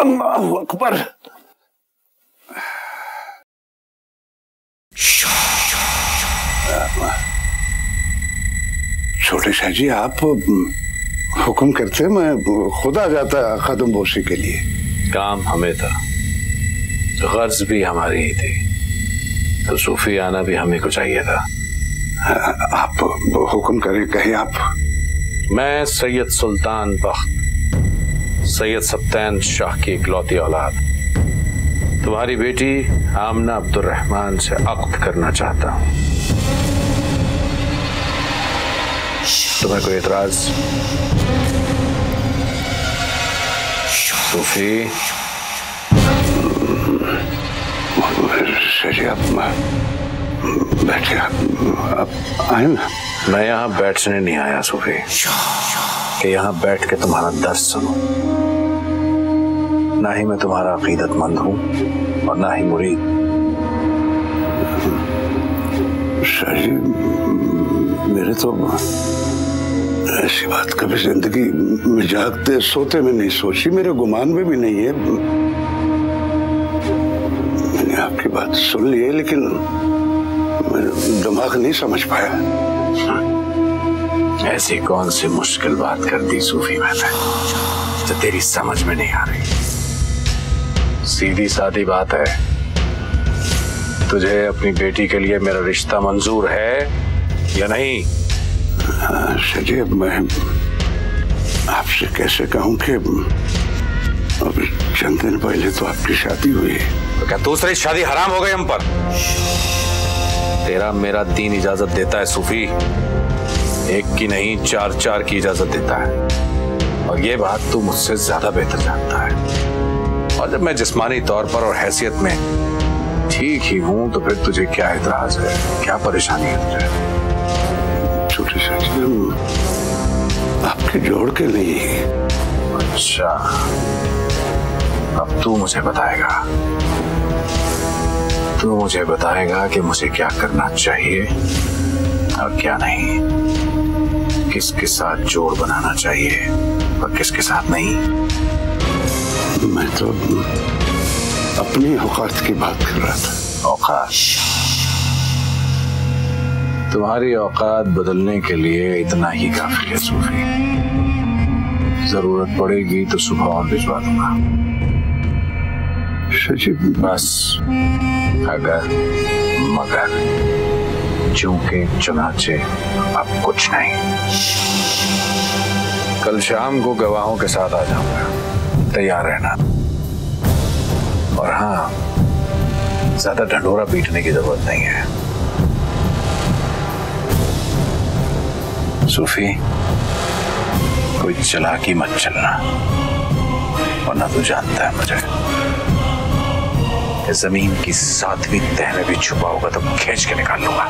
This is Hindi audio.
अल्लाहु अकबर। छोटे शाह जी, आप हुक्म करते, मैं खुद आ जाता खत्म बोशी के लिए। काम हमें था, गर्ज भी हमारी ही थी, तो सूफी आना भी हमें को चाहिए था। आप हुक्म करें, कहें आप। मैं सैयद सुल्तान बख्त, सैयद सब्तैन शाह की इकलौती औलाद, तुम्हारी बेटी आमना अब्दुर्रहमान से अक़्द करना चाहता हूं। तुम्हें कोई एतराज? सूफी सर, आप बैठे, आप आए ना। मैं यहाँ बैठने नहीं आया सूफी, कि यहाँ बैठ के तुम्हारा दर्द सुनूं। ना ही मैं तुम्हारा अकीदतमंद हूँ और ना ही मुरीद। सर जी, मेरे तो ऐसी बात कभी जिंदगी में जागते सोते में नहीं सोची, मेरे गुमान में भी नहीं है। मैंने आपकी बात सुन ली है, लेकिन मेरा दिमाग नहीं समझ पाया। ऐसी कौन सी मुश्किल बात कर दी सूफी मैंने जो तेरी समझ में नहीं आ रही? सीधी सादी बात है, तुझे अपनी बेटी के लिए मेरा रिश्ता मंजूर है या नहीं? सर, मैं आपसे कैसे कहूं कि अब चंद दिन पहले तो आपकी शादी हुई है। तो क्या दूसरी शादी हराम हो गई हम पर? तेरा मेरा दीन इजाजत देता है सूफी, एक की नहीं 4-4 की इजाजत देता है, और ये बात तू मुझसे ज्यादा बेहतर जानता है। और जब मैं जिस्मानी तौर पर और हैसियत में ठीक ही हूं, तो फिर तुझे क्या एतराज है, क्या परेशानी है तुझे? छोटे साथी, आपके जोड़ के नहीं। अच्छा, अब तू मुझे बताएगा, तू मुझे बताएगा कि मुझे क्या करना चाहिए और क्या नहीं, किसके साथ जोड़ बनाना चाहिए और किसके साथ नहीं। मैं तो अपनी औकात की बात कर रहा था। औकात? तुम्हारी औकात बदलने के लिए इतना ही काफी है सूफी। जरूरत पड़ेगी तो सुबह और भिजवा दूंगा। बस अगर मगर चूंकि चुनाचे अब कुछ नहीं। कल शाम को गवाहों के साथ आ जाऊंगा, तैयार रहना। और हाँ, ज्यादा ढंढोरा पीटने की जरूरत नहीं है सूफी, कोई चालाकी मत चलना, वरना तू जानता है मुझे कि जमीन की 7वीं तह में भी छुपा होगा तो खींच के निकाल लूंगा।